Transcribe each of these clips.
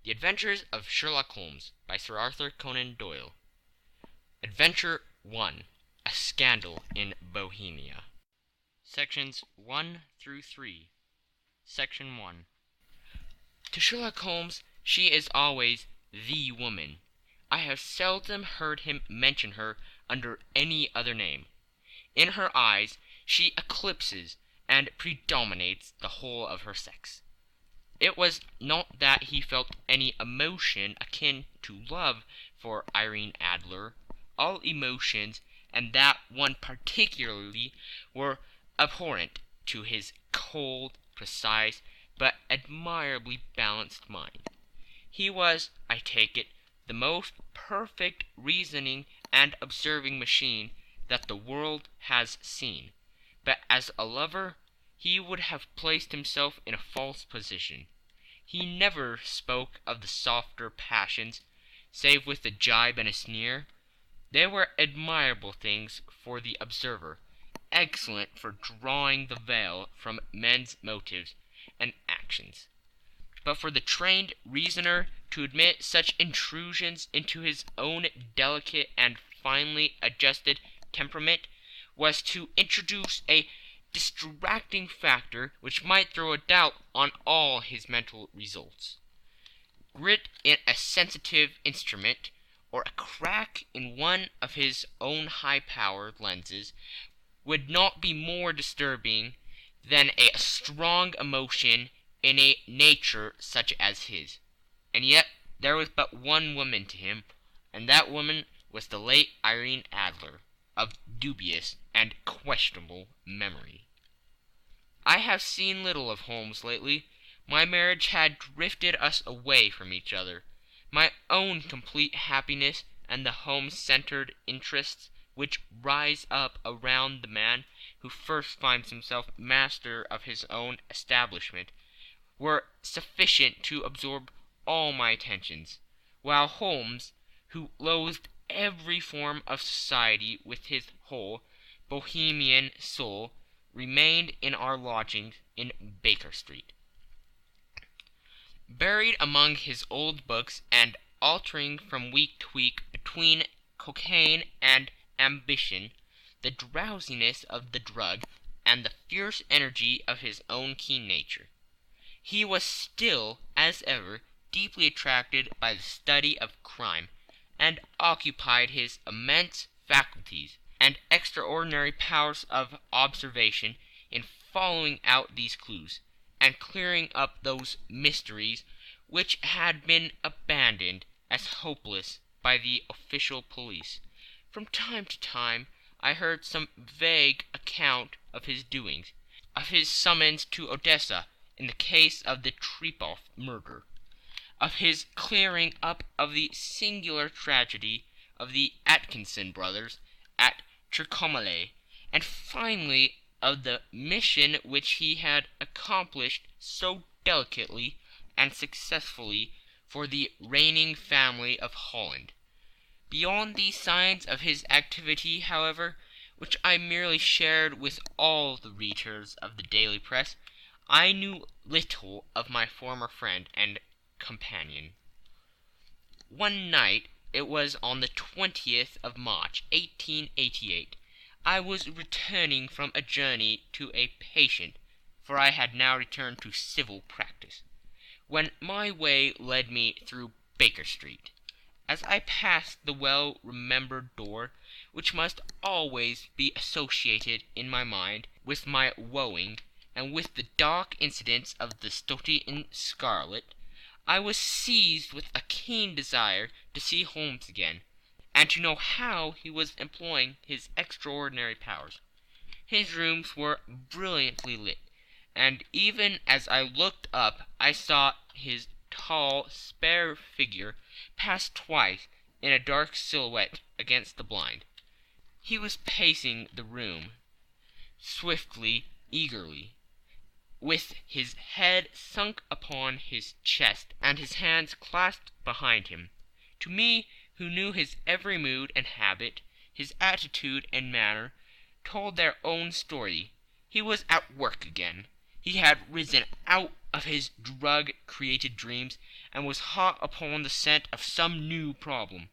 The Adventures of Sherlock Holmes by Sir Arthur Conan Doyle. Adventure 1. A Scandal in Bohemia. Sections 1 through 3. Section 1. To Sherlock Holmes, she is always the woman. I have seldom heard him mention her under any other name. In her eyes she eclipses and predominates the whole of her sex. It was not that he felt any emotion akin to love for Irene Adler. All emotions, and that one particularly, were abhorrent to his cold, precise, but admirably balanced mind. He was, I take it, the most perfect reasoning and observing machine that the world has seen. But as a lover, he would have placed himself in a false position. He never spoke of the softer passions, save with a jibe and a sneer. They were admirable things for the observer, excellent for drawing the veil from men's motives and actions. But for the trained reasoner to admit such intrusions into his own delicate and finely adjusted temperament was to introduce a distracting factor which might throw a doubt on all his mental results. Grit in a sensitive instrument, or a crack in one of his own high-powered lenses, would not be more disturbing than a strong emotion in a nature such as his. And yet there was but one woman to him, and that woman was the late Irene Adler, of dubious and questionable memory. I have seen little of Holmes lately. My marriage had drifted us away from each other. My own complete happiness and the home-centered interests which rise up around the man who first finds himself master of his own establishment were sufficient to absorb all my attentions, while Holmes, who loathed every form of society with his whole Bohemian soul, remained in our lodgings in Baker Street. Buried among his old books and altering from week to week between cocaine and ambition, the drowsiness of the drug, and the fierce energy of his own keen nature, he was still, as ever, deeply attracted by the study of crime, and occupied his immense faculties and extraordinary powers of observation in following out these clues, and clearing up those mysteries which had been abandoned as hopeless by the official police. From time to time I heard some vague account of his doings, of his summons to Odessa in the case of the Trepov murder, of his clearing up of the singular tragedy of the Atkinson brothers at Trincomalee, and finally of the mission which he had accomplished so delicately and successfully for the reigning family of Holland. Beyond these signs of his activity, however, which I merely shared with all the readers of the daily press, I knew little of my former friend and companion. One night, it was on the 20th of March, 1888, I was returning from a journey to a patient, for I had now returned to civil practice, when my way led me through Baker Street. As I passed the well-remembered door, which must always be associated in my mind with my wooing, and with the dark incidents of the Stoty in Scarlet, I was seized with a keen desire to see Holmes again, and to know how he was employing his extraordinary powers. His rooms were brilliantly lit, and even as I looked up I saw his tall, spare figure pass twice in a dark silhouette against the blind. He was pacing the room, swiftly, eagerly, with his head sunk upon his chest and his hands clasped behind him. To me, who knew his every mood and habit, his attitude and manner, told their own story. He was at work again. He had risen out of his drug-created dreams and was hot upon the scent of some new problem.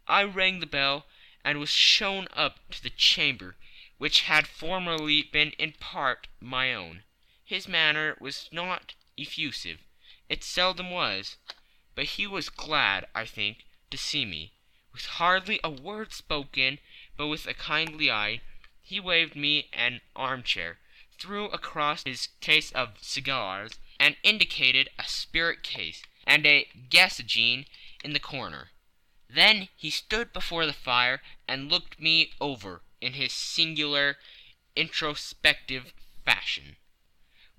I rang the bell and was shown up to the chamber which had formerly been in part my own. His manner was not effusive. It seldom was. But he was glad, I think, to see me. With hardly a word spoken, but with a kindly eye, he waved me an armchair, threw across his case of cigars, and indicated a spirit case and a gasogene in the corner. Then he stood before the fire and looked me over in his singular, introspective fashion.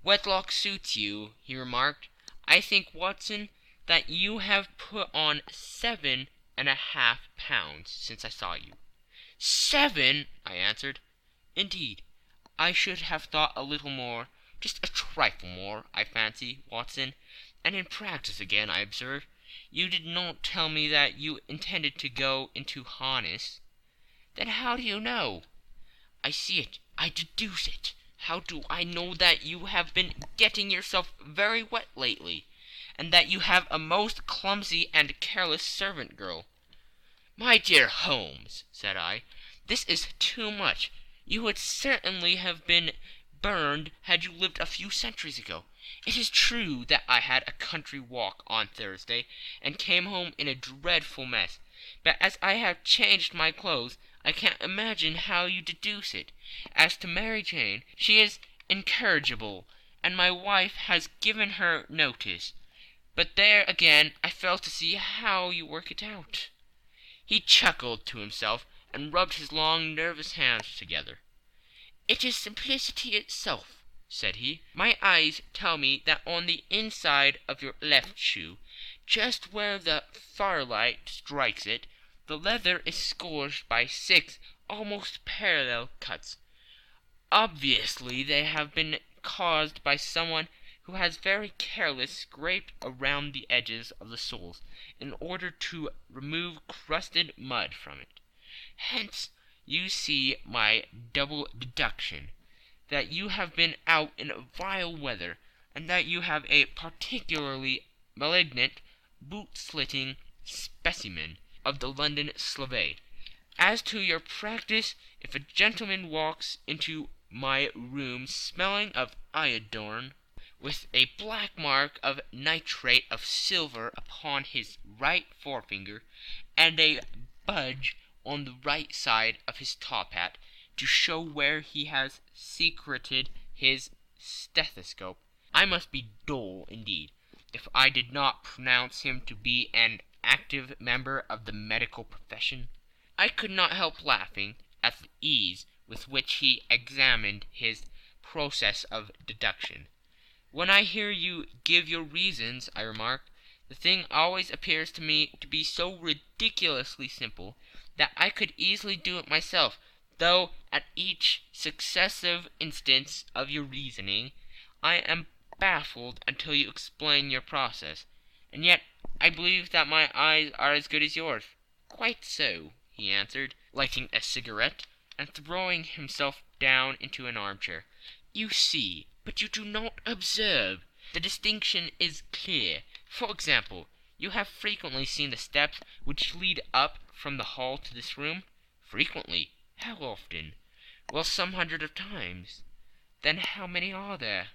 "Wedlock suits you," he remarked. "I think, Watson, that you have put on 7.5 pounds since I saw you." "7!" I answered. "Indeed, I should have thought a little more, just a trifle more, I fancy, Watson. And in practice again, I observe. You did not tell me that you intended to go into harness." "Then how do you know?" "I see it. I deduce it. How do I know that you have been getting yourself very wet lately, and that you have a most clumsy and careless servant girl?" "My dear Holmes," said I, "this is too much. You would certainly have been burned had you lived a few centuries ago. It is true that I had a country walk on Thursday, and came home in a dreadful mess, but as I have changed my clothes, I can't imagine how you deduce it. As to Mary Jane, she is incorrigible, and my wife has given her notice. But there again I fail to see how you work it out." He chuckled to himself, and rubbed his long, nervous hands together. "It is simplicity itself," said he. "My eyes tell me that on the inside of your left shoe, just where the firelight strikes it, the leather is scourged by 6 almost parallel cuts. Obviously they have been caused by someone who has very carelessly scraped around the edges of the soles in order to remove crusted mud from it. Hence you see my double deduction, that you have been out in vile weather, and that you have a particularly malignant, boot-slitting specimen of the London Slave. As to your practice, if a gentleman walks into my room smelling of iodine, with a black mark of nitrate of silver upon his right forefinger, and a budge on the right side of his top hat, to show where he has secreted his stethoscope, I must be dull indeed if I did not pronounce him to be an active member of the medical profession." I could not help laughing at the ease with which he examined his process of deduction. "When I hear you give your reasons," I remarked, "the thing always appears to me to be so ridiculously simple that I could easily do it myself, though at each successive instance of your reasoning I am baffled until you explain your process. And yet I believe that my eyes are as good as yours." "Quite so," he answered, lighting a cigarette, and throwing himself down into an armchair. "You see, but you do not observe. The distinction is clear. For example, you have frequently seen the steps which lead up from the hall to this room?" "Frequently." "How often?" "Well, some hundreds of times." "Then how many are there?"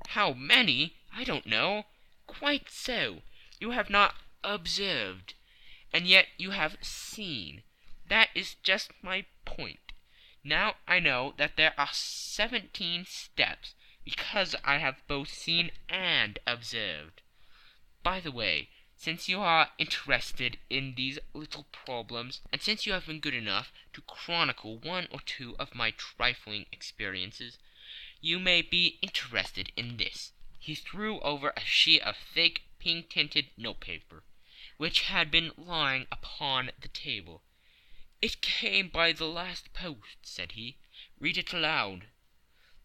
"How many? I don't know." "Quite so. You have not observed, and yet you have seen. That is just my point. Now I know that there are 17 steps, because I have both seen and observed. By the way, since you are interested in these little problems, and since you have been good enough to chronicle one or two of my trifling experiences, you may be interested in this." He threw over a sheet of thick, pink-tinted notepaper, which had been lying upon the table. "It came by the last post," said he. "Read it aloud."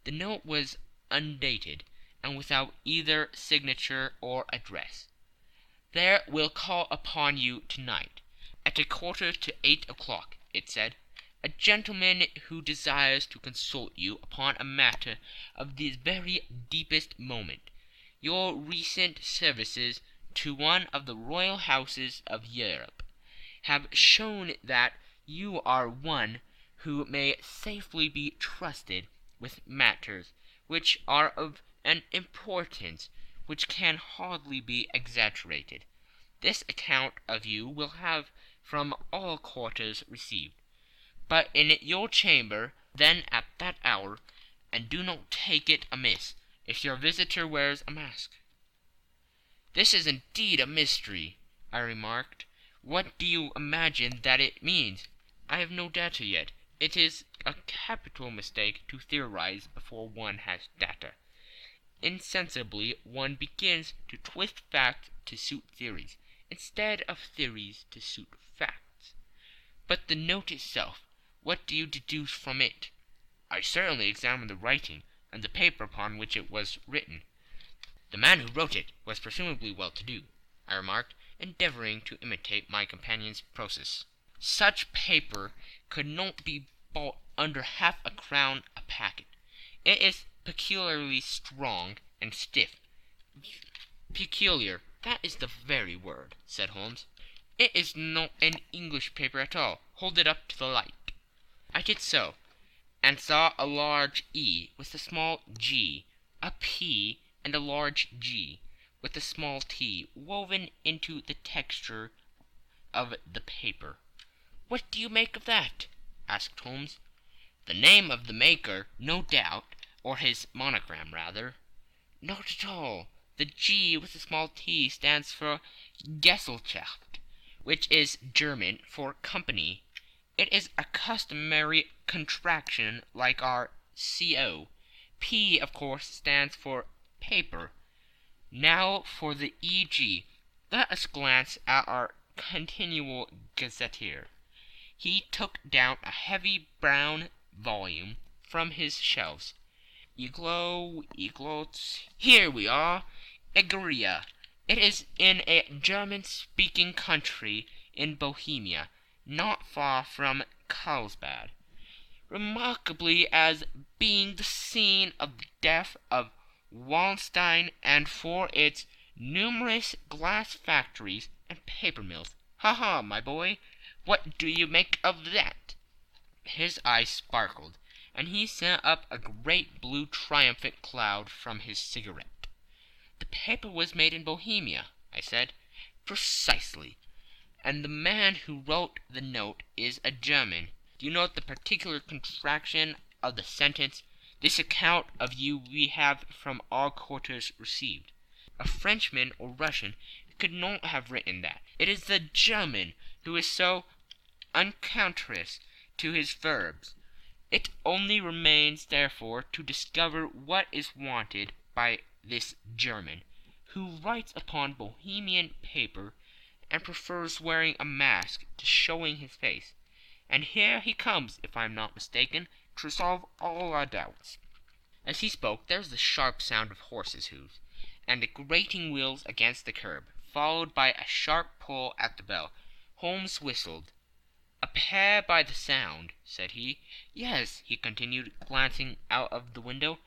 The note was undated, and without either signature or address. "There will call upon you tonight, at 7:45, it said. a gentleman who desires to consult you upon a matter of the very deepest moment. Your recent services to one of the royal houses of Europe have shown that you are one who may safely be trusted with matters which are of an importance which can hardly be exaggerated. This account of you will have from all quarters received, but in your chamber then at that hour, and do not take it amiss if your visitor wears a mask." "This is indeed a mystery," I remarked. "What do you imagine that it means?" "I have no data yet. It is a capital mistake to theorize before one has data. Insensibly one begins to twist facts to suit theories, instead of theories to suit facts. But the note itself, what do you deduce from it?" "I certainly examined the writing, and the paper upon which it was written." "The man who wrote it was presumably well-to-do," I remarked, endeavoring to imitate my companion's process. "Such paper could not be bought under half-a-crown a packet. It is peculiarly strong and stiff." "Peculiar, that is the very word," said Holmes. "It is not an English paper at all. Hold it up to the light." I did so, and saw a large E with a small g, a P, and a large G with a small t woven into the texture of the paper. "What do you make of that?" asked Holmes. "The name of the maker, no doubt, or his monogram, rather." "Not at all. The G with the small t stands for Gesellschaft, which is German for company. It is a customary contraction like our CO. P, of course, stands for paper. Now for the EG. Let us glance at our continual gazetteer." He took down a heavy brown volume from his shelves. Here we are. Egeria. It is in a German-speaking country in Bohemia, not far from Carlsbad, remarkably as being the scene of the death of Wallenstein, and for its numerous glass factories and paper mills. Ha, my boy, what do you make of that?" His eyes sparkled, and he sent up a great blue triumphant cloud from his cigarette. "The paper was made in Bohemia," I said. "Precisely. And the man who wrote the note is a German. Do you note the particular contraction of the sentence? 'This account of you we have from all quarters received.' A Frenchman or Russian could not have written that. It is the German who is so unctuous to his verbs. It only remains, therefore, to discover what is wanted by this German, who writes upon Bohemian paper and prefers wearing a mask to showing his face. And here he comes, if I am not mistaken, to resolve all our doubts." As he spoke there was the sharp sound of horses' hoofs, and the grating wheels against the curb, followed by a sharp pull at the bell. Holmes whistled. "A pair by the sound," said he. "Yes," he continued, glancing out of the window,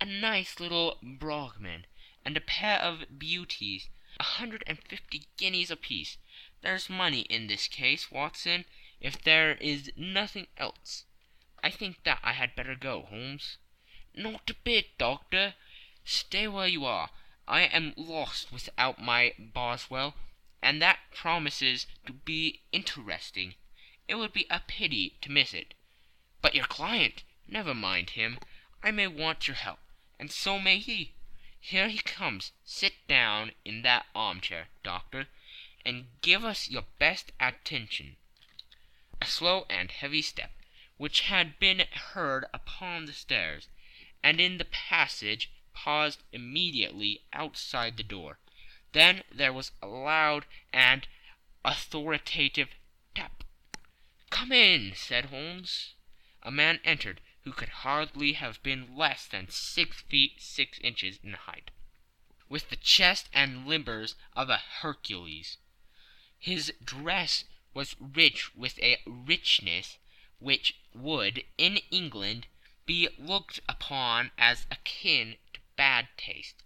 "a nice little Brahmin, and a pair of beauties, 150 guineas apiece. There's money in this case, Watson, if there is nothing else. I think that I had better go, Holmes." "Not a bit, Doctor. Stay where you are. I am lost without my Boswell, and that promises to be interesting. It would be a pity to miss it. But your client, never mind him. I may want your help, and so may he. Here he comes. Sit down in that armchair, Doctor, and give us your best attention." A slow and heavy step, which had been heard upon the stairs and in the passage, paused immediately outside the door. Then there was a loud and authoritative tap. "Come in," said Holmes. A man entered who could hardly have been less than 6 feet 6 inches in height, with the chest and limbers of a Hercules. His dress was rich with a richness which would, in England, be looked upon as akin to bad taste.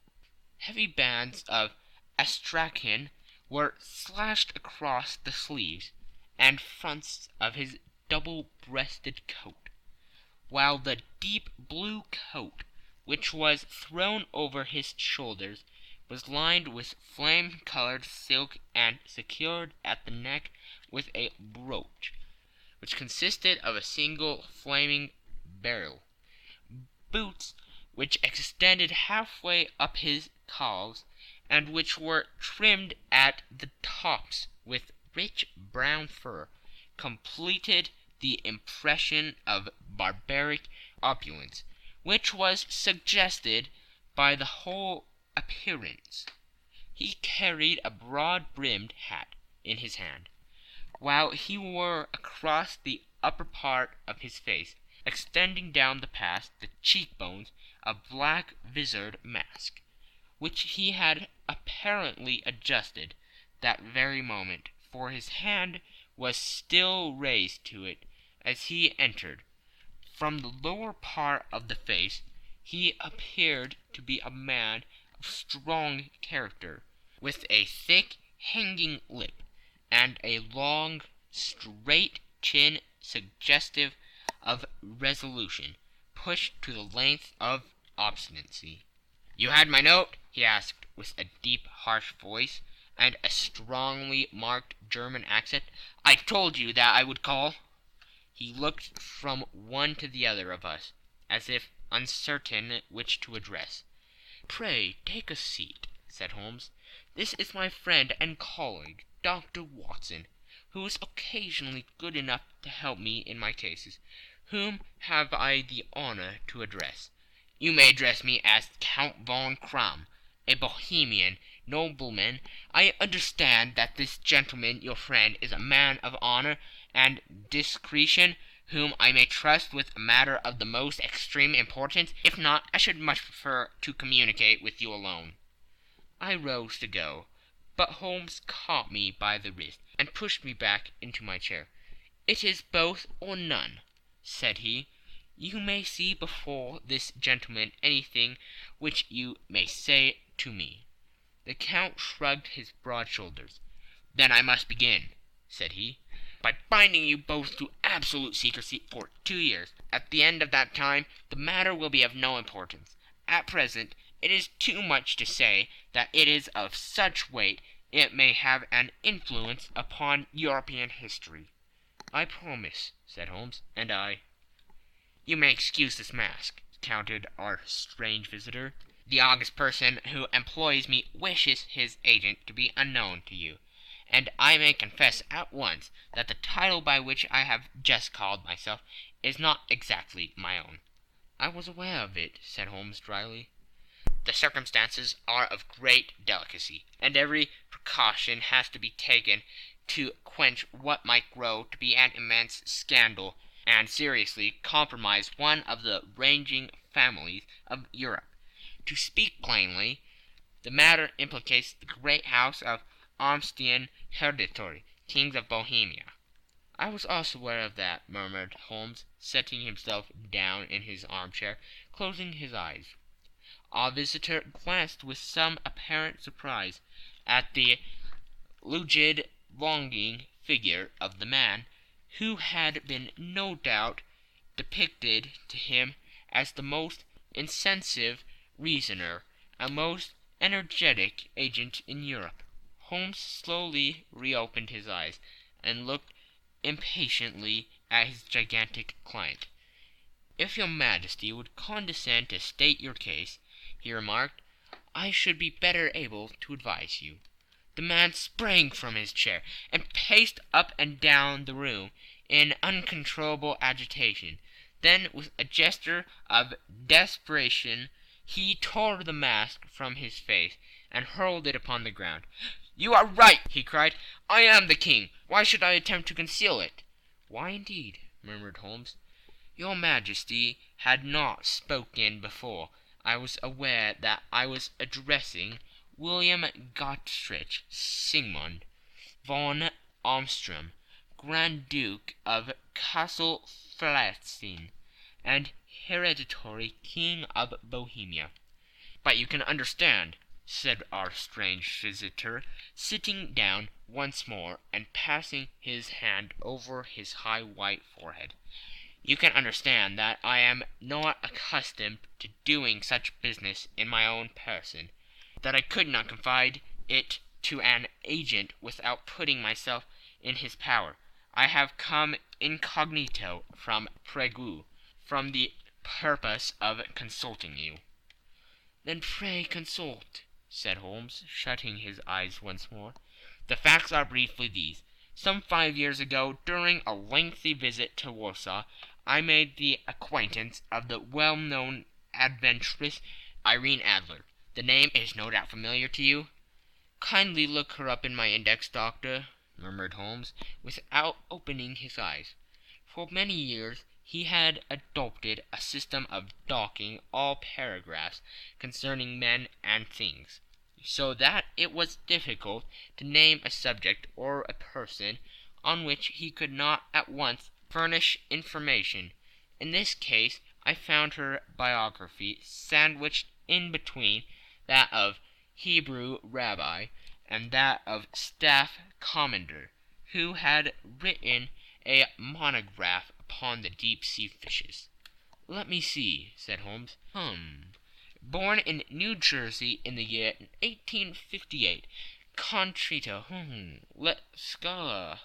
Heavy bands of astrakhan were slashed across the sleeves and fronts of his double-breasted coat, while the deep blue coat, which was thrown over his shoulders, was lined with flame-colored silk and secured at the neck with a brooch, which consisted of a single flaming beryl. Boots which extended halfway up his calves, and which were trimmed at the tops with rich brown fur, completed the impression of barbaric opulence which was suggested by the whole appearance. He carried a broad-brimmed hat in his hand, while he wore across the upper part of his face, extending down past the cheekbones, a black visored mask, which he had apparently adjusted that very moment, for his hand was still raised to it as he entered. From the lower part of the face he appeared to be a man of strong character, with a thick hanging lip, and a long, straight chin suggestive of resolution, pushed to the length of obstinacy. "You had my note?" he asked, with a deep, harsh voice, and a strongly marked German accent. "I told you that I would call." He looked from one to the other of us, as if uncertain which to address. "Pray take a seat," said Holmes. "This is my friend and colleague, Dr. Watson, who is occasionally good enough to help me in my cases. Whom have I the honor to address?" "You may address me as Count von Kramm, a Bohemian nobleman. I understand that this gentleman, your friend, is a man of honor and discretion, whom I may trust with a matter of the most extreme importance. If not, I should much prefer to communicate with you alone." I rose to go, but Holmes caught me by the wrist and pushed me back into my chair. "It is both or none," said he. "You may see before this gentleman anything which you may say to me." The Count shrugged his broad shoulders. "Then I must begin," said he, "by binding you both to absolute secrecy for 2 years. At the end of that time the matter will be of no importance. At present it is too much to say that it is of such weight it may have an influence upon European history." "I promise," said Holmes, "and "You may excuse this mask," countered our strange visitor. "The august person who employs me wishes his agent to be unknown to you, and I may confess at once that the title by which I have just called myself is not exactly my own." "I was aware of it," said Holmes dryly. "The circumstances are of great delicacy, and every precaution has to be taken to quench what might grow to be an immense scandal and seriously compromise one of the reigning families of Europe. To speak plainly, the matter implicates the great house of Austrian hereditary kings of Bohemia." "I was also aware of that," murmured Holmes, setting himself down in his armchair, closing his eyes. Our visitor glanced with some apparent surprise at the rigid, longing figure of the man, who had been no doubt depicted to him as the most insensitive reasoner and most energetic agent in Europe. Holmes slowly reopened his eyes and looked impatiently at his gigantic client. "If your Majesty would condescend to state your case," he remarked, "I should be better able to advise you." The man sprang from his chair and paced up and down the room in uncontrollable agitation. Then, with a gesture of desperation, he tore the mask from his face and hurled it upon the ground. "You are right!" he cried. "I am the king. Why should I attempt to conceal it?" "Why, indeed?" murmured Holmes. "Your Majesty had not spoken before. I was aware that I was addressing William Gottrich Sigmund von Armstrong, Grand Duke of Castle-Flatzin and hereditary King of Bohemia. But you can understand, said our strange visitor, sitting down once more and passing his hand over his high white forehead. You can understand that I am not accustomed to doing such business in my own person, that I could not confide it to an agent without putting myself in his power. I have come incognito from Prague, from the purpose of consulting you. Then pray consult, said Holmes, shutting his eyes once more. The facts are briefly these. Some 5 years ago, during a lengthy visit to Warsaw, I made the acquaintance of the well-known adventuress Irene Adler. The name is no doubt familiar to you. Kindly look her up in my index, Doctor, murmured Holmes, without opening his eyes. For many years he had adopted a system of docking all paragraphs concerning men and things, so that it was difficult to name a subject or a person on which he could not at once furnish information. In this case I found her biography sandwiched in between that of Hebrew rabbi and that of staff commander, who had written a monograph upon the deep-sea fishes. Let me see, said Holmes. Born in New Jersey in the year 1858. Contrito. Let Scala.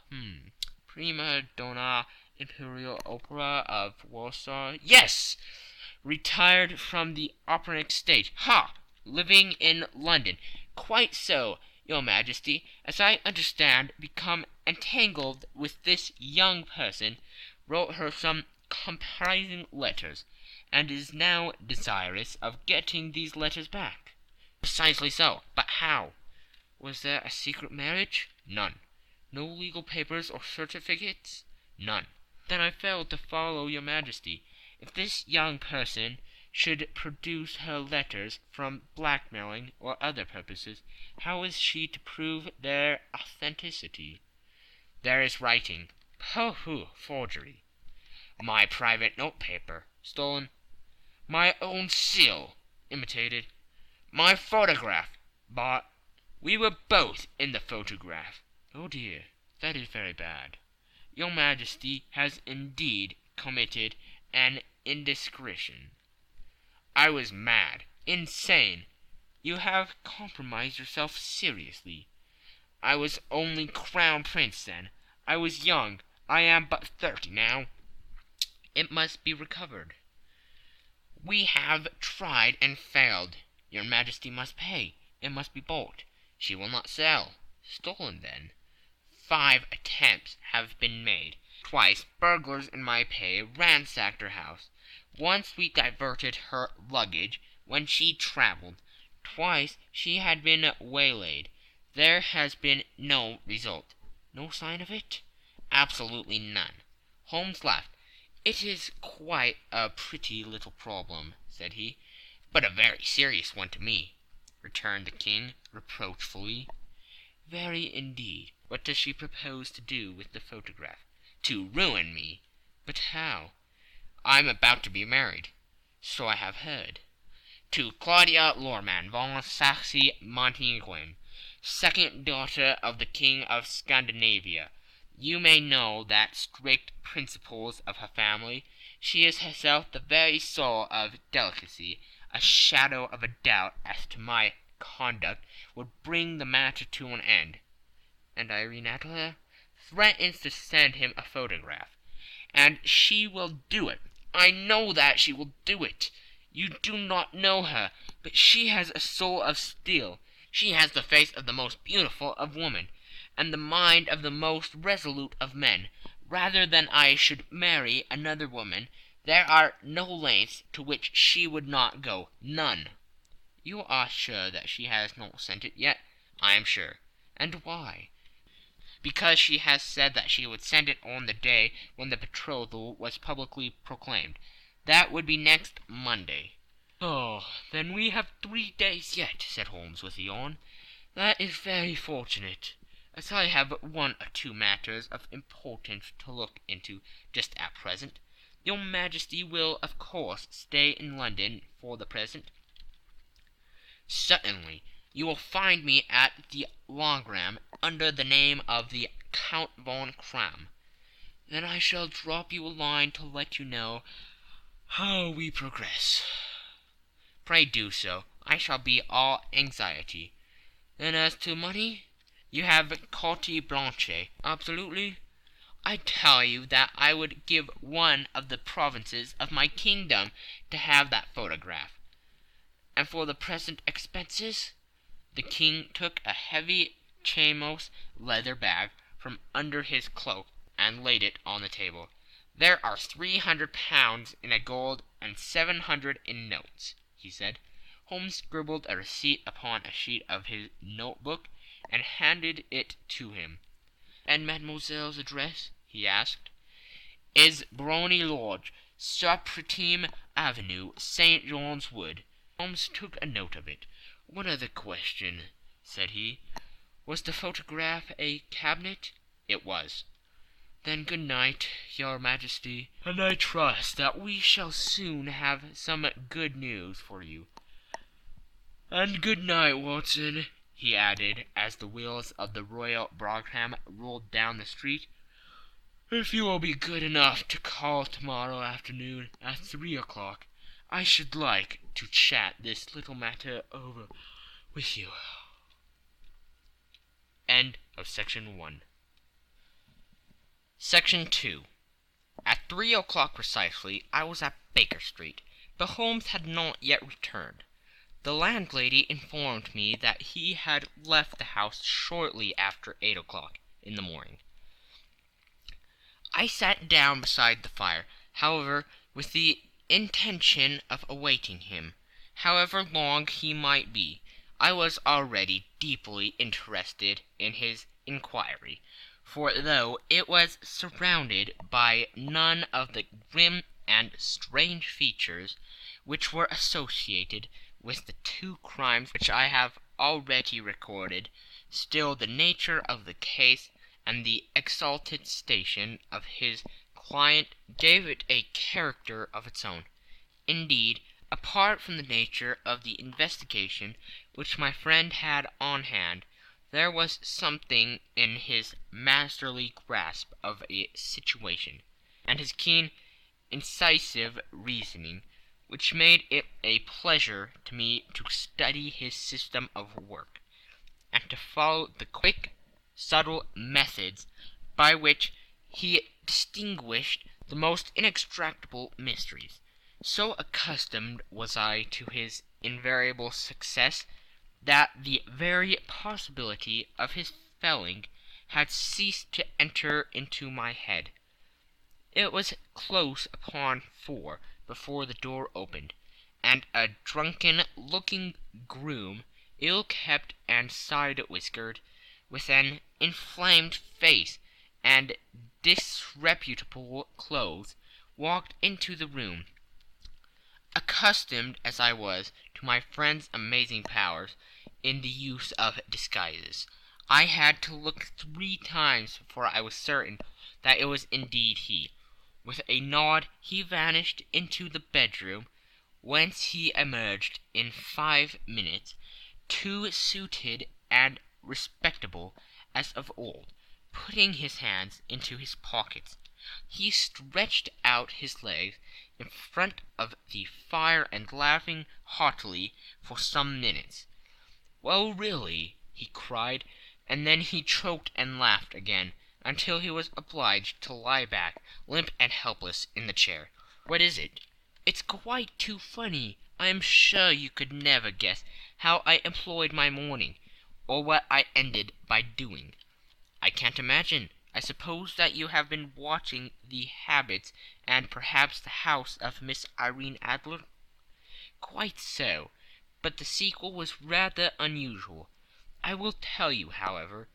Prima donna Imperial Opera of Warsaw. Yes! Retired from the operatic stage. Ha! Living in London. Quite so, Your Majesty. As I understand, become entangled with this young person, wrote her some comprising letters, and is now desirous of getting these letters back. Precisely so. But how? Was there a secret marriage? None. No legal papers or certificates? None. Then I fail to follow, Your Majesty. If this young person should produce her letters from blackmailing or other purposes, how is she to prove their authenticity? There is writing. Forgery. My private notepaper. Stolen. My own seal. Imitated. My photograph. Bought. We were both in the photograph. Oh dear, that is very bad. Your Majesty has indeed committed an indiscretion. I was mad, insane. You have compromised yourself seriously. I was only Crown Prince then. I was young. I am but 30 now. It must be recovered. We have tried and failed. Your Majesty must pay. It must be bought. She will not sell. Stolen, then. 5 attempts have been made. Twice burglars in my pay ransacked her house. Once we diverted her luggage when she travelled. Twice she had been waylaid. There has been no result. No sign of it? Absolutely none. Holmes laughed. It is quite a pretty little problem, said he. But a very serious one to me, returned the king reproachfully. Very indeed. What does she propose to do with the photograph? To ruin me. But how? I'm about to be married. So I have heard. To Claudia Lorman von Saxe-Montenegrin, second daughter of the King of Scandinavia. You may know that strict principles of her family. She is herself the very soul of delicacy. A shadow of a doubt as to my conduct would bring the matter to an end. And Irene Adler threatens to send him a photograph. And she will do it. I know that she will do it. You do not know her, but she has a soul of steel. She has the face of the most beautiful of women, and the mind of the most resolute of men. Rather than I should marry another woman, there are no lengths to which she would not go. None. You are sure that she has not sent it yet? I am sure. And why? Because she has said that she would send it on the day when the betrothal was publicly proclaimed. That would be next Monday. Oh, then we have 3 days yet, said Holmes with a yawn. That is very fortunate. as I have one or two matters of importance to look into just at present. Your Majesty will, of course, stay in London for the present?" "Certainly. You will find me at the Langram under the name of the Count von Kram." "Then I shall drop you a line to let you know how we progress." "Pray do so. I shall be all anxiety." "Then as to money, you have carte blanche?" "Absolutely." "I tell you that I would give one of the provinces of my kingdom to have that photograph." "And for the present expenses?" The king took a heavy chamois leather bag from under his cloak and laid it on the table. "There are £300 in gold and 700 in notes," he said. Holmes scribbled a receipt upon a sheet of his note-book and handed it to him. "And mademoiselle's address?" he asked. "Is Brony Lodge, Supretime Avenue, St. John's Wood." Holmes took a note of it. "One other question," said he. "Was the photograph a cabinet?" "It was." "Then good night, your Majesty, and I trust that we shall soon have some good news for you." "And good night, Watson," he added, as the wheels of the Royal Brougham rolled down the street. "If you will be good enough to call tomorrow afternoon at 3 o'clock, I should like to chat this little matter over with you." End of Section 1. Section 2. At 3 o'clock precisely I was at Baker Street, but Holmes had not yet returned. The landlady informed me that he had left the house shortly after 8 o'clock in the morning. I sat down beside the fire, however, with the intention of awaiting him. However long he might be, I was already deeply interested in his inquiry, for though it was surrounded by none of the grim and strange features which were associated with the two crimes which I have already recorded, still the nature of the case and the exalted station of his client gave it a character of its own. Indeed, apart from the nature of the investigation which my friend had on hand, there was something in his masterly grasp of a situation, and his keen, incisive reasoning, which made it a pleasure to me to study his system of work, and to follow the quick, subtle methods by which he distinguished the most inextricable mysteries. So accustomed was I to his invariable success, that the very possibility of his failing had ceased to enter into my head. It was close upon 4 before the door opened, and a drunken-looking groom, ill-kept and side-whiskered, with an inflamed face and disreputable clothes, walked into the room. Accustomed as I was to my friend's amazing powers in the use of disguises, I had to look 3 times before I was certain that it was indeed he. With a nod he vanished into the bedroom, whence he emerged in 5 minutes, too suited and respectable as of old. Putting his hands into his pockets, he stretched out his legs in front of the fire and laughing heartily for some minutes. "Well, really," he cried, and then he choked and laughed again, until he was obliged to lie back, limp and helpless, in the chair. "What is it?" "It's quite too funny. I am sure you could never guess how I employed my morning, or what I ended by doing." "I can't imagine. I suppose that you have been watching the habits and perhaps the house of Miss Irene Adler?" "Quite so, but the sequel was rather unusual. I will tell you, however.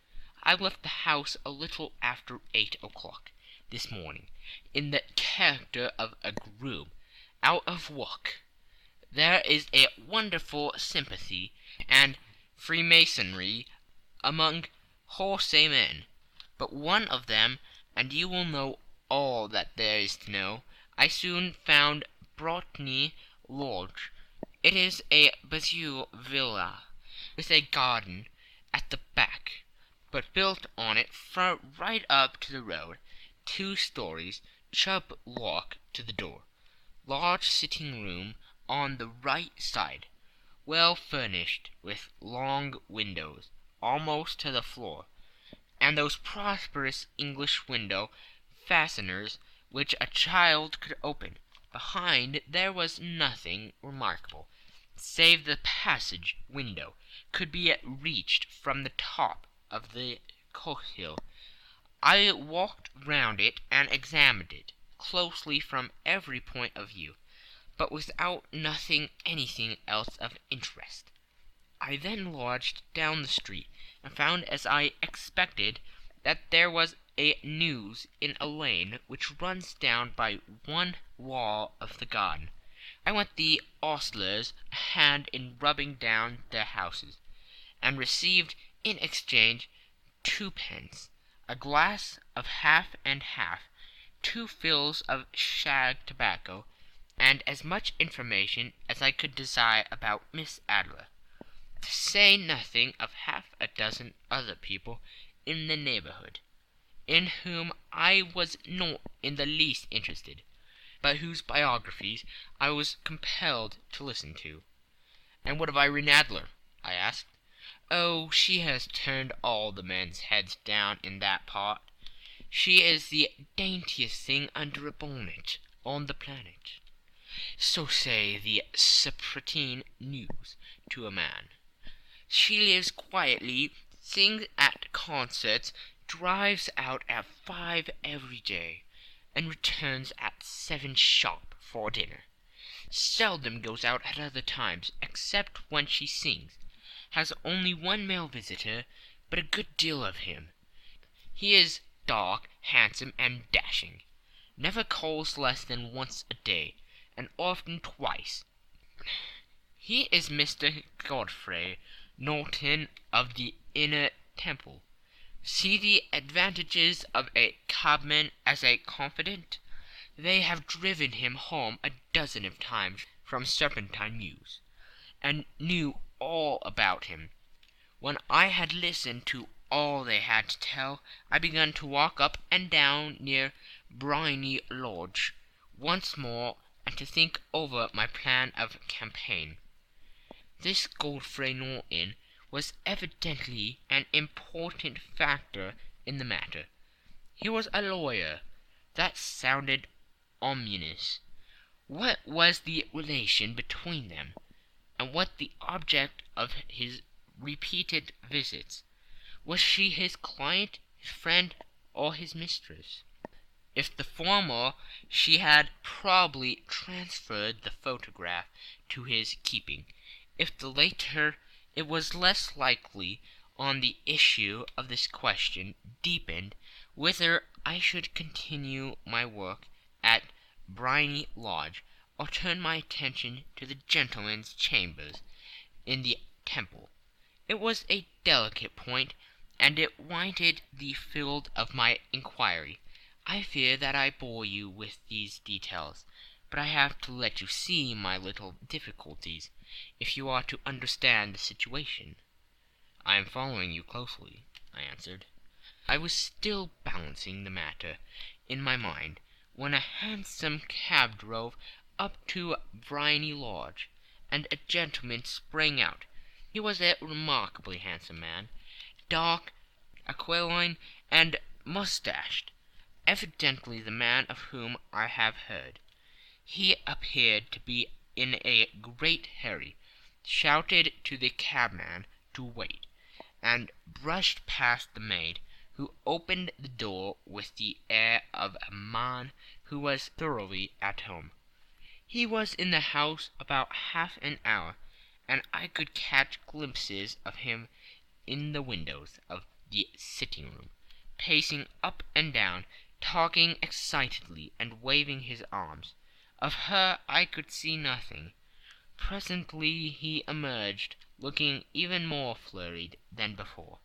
I left the house a little after 8 o'clock this morning, in the character of a groom, out of work. There is a wonderful sympathy and freemasonry among Amen. But one of them, and you will know all that there is to know, I soon found Botany Lodge. It is a basile villa, with a garden at the back, but built on it right up to the road, 2 stories, sharp lock to the door, large sitting room on the right side, well furnished with long windows almost to the floor, and those prosperous English window fasteners which a child could open. Behind there was nothing remarkable, save the passage window could be reached from the top of the courtyard. I walked round it and examined it closely from every point of view, but without noting anything else of interest. I then lodged down the street, and found, as I expected, that there was a news in a lane which runs down by one wall of the garden. I lent the ostlers a hand in rubbing down their houses, and received in exchange 2 pence, a glass of half and half, 2 fills of shag tobacco, and as much information as I could desire about Miss Adler, to say nothing of half a dozen other people in the neighborhood, in whom I was not in the least interested, but whose biographies I was compelled to listen to. "And what of Irene Adler?" I asked. "Oh, she has turned all the men's heads down in that part. She is the daintiest thing under a bonnet on the planet. So say the Serpentine News to a man. She lives quietly, sings at concerts, drives out at 5 every day, and returns at 7 sharp for dinner. Seldom goes out at other times, except when she sings. Has only 1 male visitor, but a good deal of him. He is dark, handsome, and dashing. Never calls less than once a day, and often twice. He is Mr. Godfrey Norton of the Inner Temple. See the advantages of a cabman as a confidant. They have driven him home a dozen of times from Serpentine Mews, and knew all about him. When I had listened to all they had to tell, I began to walk up and down near Briony Lodge once more, and to think over my plan of campaign. This Godfrey Norton was evidently an important factor in the matter. He was a lawyer. That sounded ominous. What was the relation between them, and what the object of his repeated visits? Was she his client, his friend, or his mistress? If the former, she had probably transferred the photograph to his keeping. If the latter, it was less likely on the issue of this question deepened whether I should continue my work at Briony Lodge, or turn my attention to the gentlemen's chambers in the Temple. It was a delicate point, and it widened the field of my inquiry. I fear that I bore you with these details, but I have to let you see my little difficulties, if you are to understand the situation. "I am following you closely," I answered. I was still balancing the matter in my mind, when a hansom cab drove up to Briony Lodge, and a gentleman sprang out. He was a remarkably handsome man, dark, aquiline, and moustached, evidently the man of whom I have heard. He appeared to be in a great hurry, shouted to the cabman to wait, and brushed past the maid, who opened the door with the air of a man who was thoroughly at home. He was in the house about half an hour, and I could catch glimpses of him in the windows of the sitting-room, pacing up and down, talking excitedly, and waving his arms. Of her I could see nothing. Presently he emerged, looking even more flurried than before.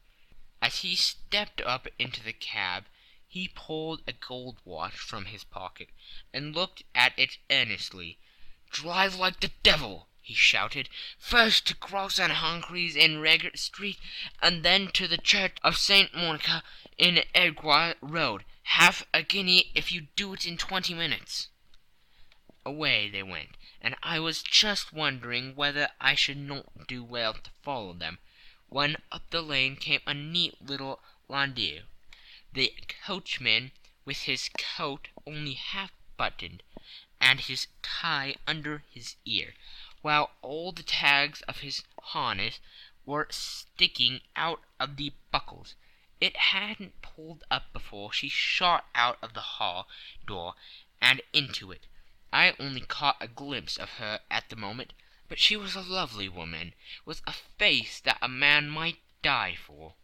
As he stepped up into the cab, he pulled a gold watch from his pocket and looked at it earnestly. "Drive like the devil!" he shouted. "First to Gross and Humphrey's in Regent Street, and then to the Church of St. Monica in Edgware Road. Half a guinea if you do it in 20 minutes." Away they went, and I was just wondering whether I should not do well to follow them, when up the lane came a neat little landau, the coachman with his coat only half buttoned, and his tie under his ear, while all the tags of his harness were sticking out of the buckles. It hadn't pulled up before she shot out of the hall door and into it. I only caught a glimpse of her at the moment, but she was a lovely woman, with a face that a man might die for.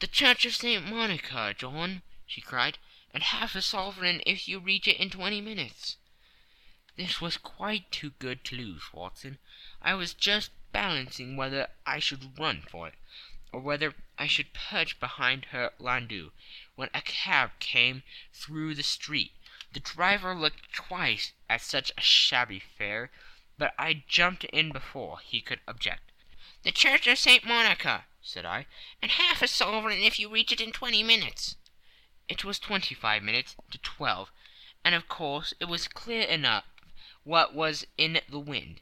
"The Church of St. Monica, John," she cried, "and half a sovereign if you reach it in 20 minutes." This was quite too good to lose, Watson. I was just balancing whether I should run for it, or whether I should perch behind her landau, when a cab came through the street. The driver looked twice at such a shabby fare, but I jumped in before he could object. "The Church of St. Monica," said I, "and half a sovereign if you reach it in 20 minutes." It was 25 minutes to 12, and of course it was clear enough what was in the wind.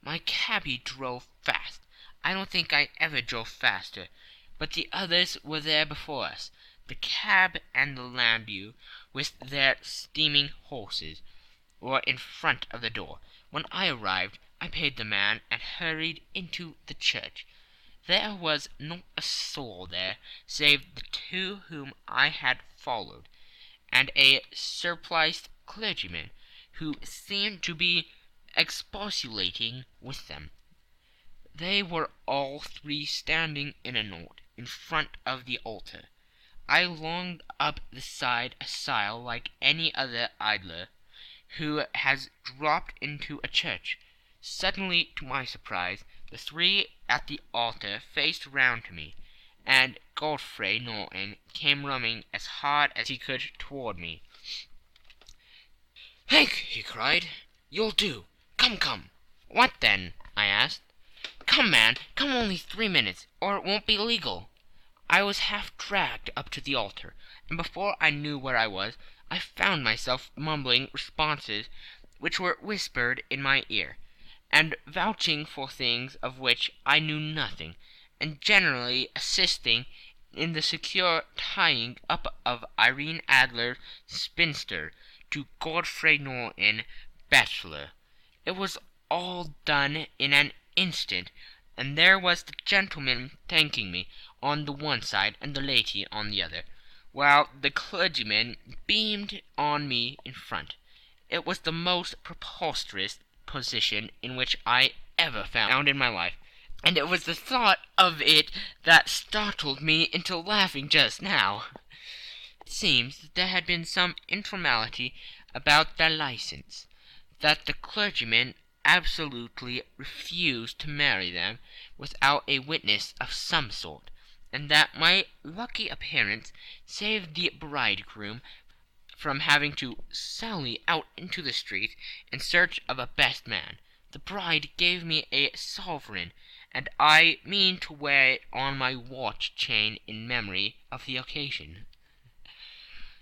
My cabby drove fast. I don't think I ever drove faster, but the others were there before us, the cab and the landau, with their steaming horses, were in front of the door. When I arrived, I paid the man and hurried into the church. There was not a soul there save the two whom I had followed, and a surpliced clergyman who seemed to be expostulating with them. They were all three standing in a knot in front of the altar. I longed up the side aisle like any other idler who has dropped into a church. Suddenly, to my surprise, the three at the altar faced round to me, and Godfrey Norton came running as hard as he could toward me. "Hank," he cried, "you'll do. Come, come." "What then?" I asked. "Come, man, come, only 3 minutes, or it won't be legal." I was half dragged up to the altar, and before I knew where I was, I found myself mumbling responses which were whispered in my ear, and vouching for things of which I knew nothing, and generally assisting in the secure tying up of Irene Adler, spinster, to Godfrey Norton, bachelor. It was all done in an instant, and there was the gentleman thanking me on the one side and the lady on the other, while the clergyman beamed on me in front. It was the most preposterous position in which I ever found in my life, and it was the thought of it that startled me into laughing just now. It seems that there had been some informality about their license, that the clergyman absolutely refused to marry them without a witness of some sort, and that my lucky appearance saved the bridegroom from having to sally out into the street in search of a best man. The bride gave me a sovereign, and I mean to wear it on my watch chain in memory of the occasion.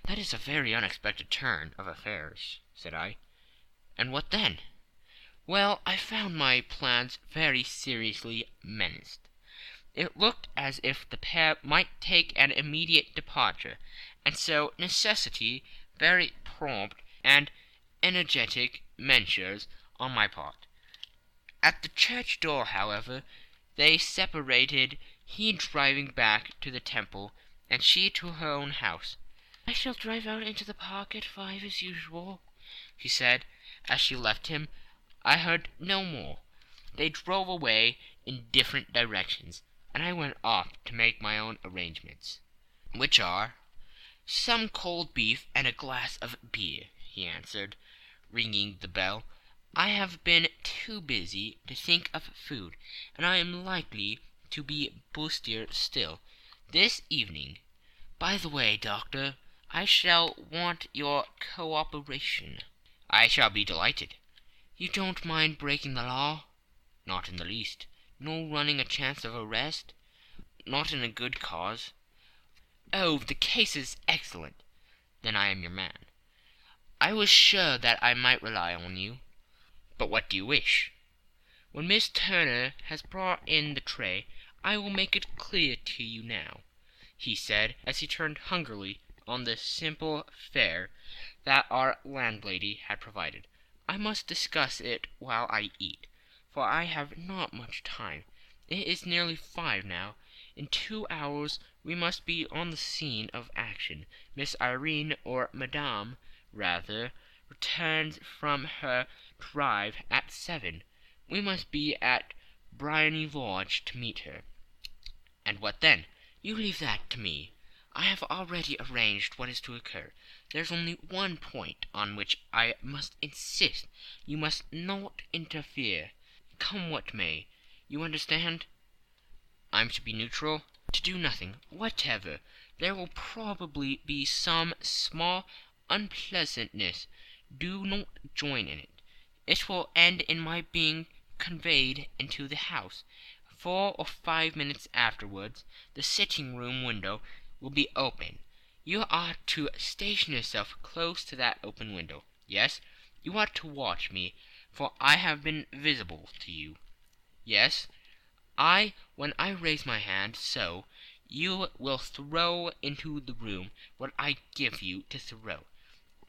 "That is a very unexpected turn of affairs," said I. "And what then?" "Well, I found my plans very seriously menaced. It looked as if the pair might take an immediate departure, and so necessity very prompt and energetic measures on my part. At the church door, however, they separated, he driving back to the Temple, and she to her own house. "I shall drive out into the park at 5 as usual," she said, as she left him. I heard no more. They drove away in different directions, and I went off to make my own arrangements. "Which are?" "Some cold beef and a glass of beer," he answered, ringing the bell. "I have been too busy to think of food, and I am likely to be bustier still. this evening. By the way, Doctor, I shall want your cooperation." "I shall be delighted." "You don't mind breaking the law?" "Not in the least." "Nor running a chance of arrest?" "Not in a good cause." "Oh, the case is excellent." "Then I am your man." "I was sure that I might rely on you." "But what do you wish?" "When Miss Turner has brought in the tray, I will make it clear to you now," he said, as he turned hungrily on the simple fare that our landlady had provided. "I must discuss it while I eat, for I have not much time. It is nearly 5 now. In 2 hours we must be on the scene of action. Miss Irene, or Madame, rather, returns from her drive at 7. We must be at Briony Lodge to meet her." "And what then?" "You leave that to me. I have already arranged what is to occur. There's only one point on which I must insist. You must not interfere, come what may. You understand?" "I'm to be neutral?" "To do nothing whatever. There will probably be some small unpleasantness. Do not join in it. It will end in my being conveyed into the house. 4 or 5 minutes afterwards the sitting-room window will be open. You are to station yourself close to that open window. Yes, you are to watch me, for I have been visible to you. Yes, when I raise my hand, so, you will throw into the room what I give you to throw,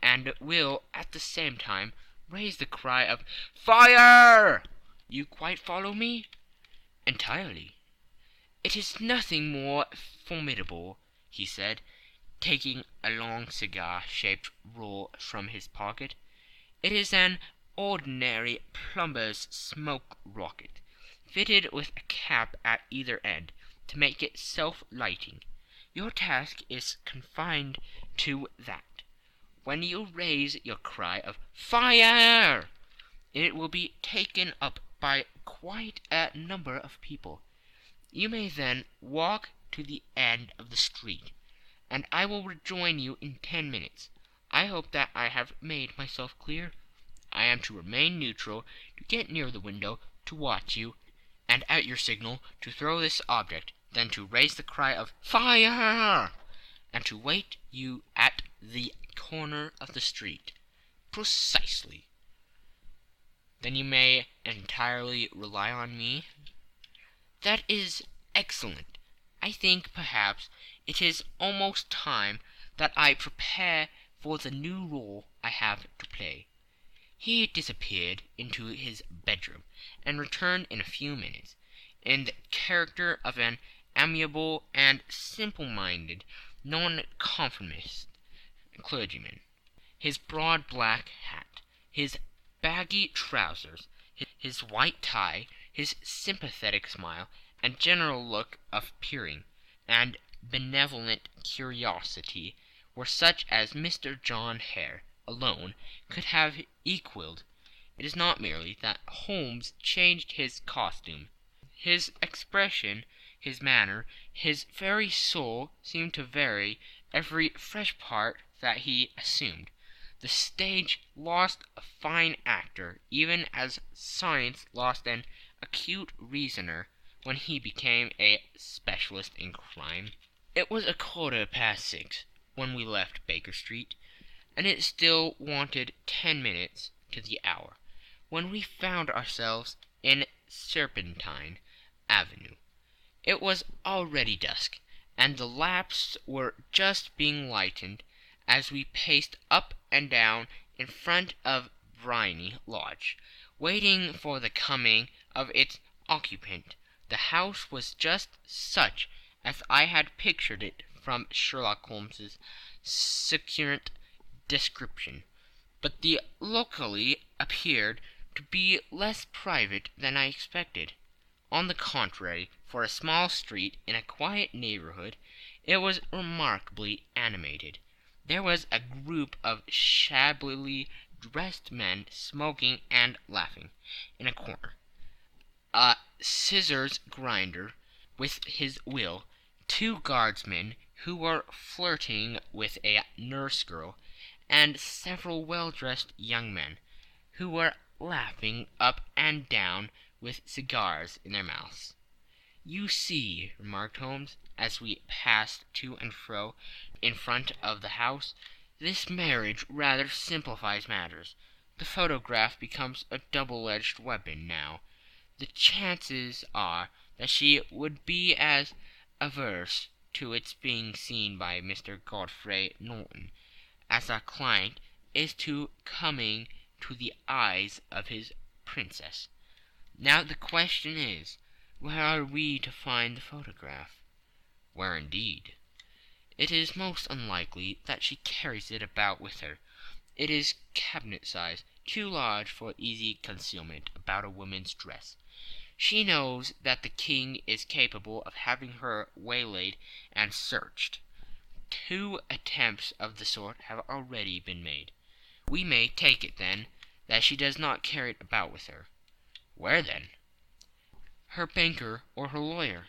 and will at the same time raise the cry of 'Fire!' You quite follow me?" "Entirely." "It is nothing more formidable," he said, taking a long cigar-shaped roll from his pocket. "It is an ordinary plumber's smoke rocket, fitted with a cap at either end, to make it self-lighting. Your task is confined to that. When you raise your cry of 'Fire!' it will be taken up by quite a number of people. You may then walk to the end of the street, and I will rejoin you in 10 minutes. I hope that I have made myself clear. I am to remain neutral, to get near the window, to watch you, and at your signal to throw this object, then to raise the cry of 'Fire!' and to wait you at the corner of the street." "Precisely." "Then you may entirely rely on me?" "That is excellent. I think, perhaps, it is almost time that I prepare for the new role I have to play." He disappeared into his bedroom, and returned in a few minutes, in the character of an amiable and simple-minded nonconformist clergyman. His broad black hat, his baggy trousers, his white tie, his sympathetic smile, and general look of peering and benevolent curiosity were such as Mr. John Hare alone could have equalled. It is not merely that Holmes changed his costume. His expression, his manner, his very soul seemed to vary every fresh part that he assumed. The stage lost a fine actor, even as science lost an acute reasoner when he became a specialist in crime. It was 6:15 when we left Baker Street, and it still wanted 10 minutes to the hour when we found ourselves in Serpentine Avenue. It was already dusk, and the lamps were just being lighted as we paced up and down in front of Briony Lodge, waiting for the coming of its occupant. The house was just such as I had pictured it from Sherlock Holmes's succinct description, but the locality appeared to be less private than I expected. On the contrary, for a small street in a quiet neighborhood, it was remarkably animated. There was a group of shabbily dressed men smoking and laughing in a corner. A scissors grinder, with his wheel, two guardsmen who were flirting with a nurse girl, and several well-dressed young men who were laughing up and down with cigars in their mouths. "You see," remarked Holmes, as we passed to and fro in front of the house, "this marriage rather simplifies matters. The photograph becomes a double-edged weapon now. The chances are that she would be as averse to its being seen by Mr. Godfrey Norton as our client is to coming to the eyes of his princess. Now the question is, where are we to find the photograph?" "Where indeed? It is most unlikely that she carries it about with her. It is cabinet size, too large for easy concealment about a woman's dress. She knows that the king is capable of having her waylaid and searched. 2 attempts of the sort have already been made. We may take it, then, that she does not carry it about with her." "Where, then?" "Her banker or her lawyer.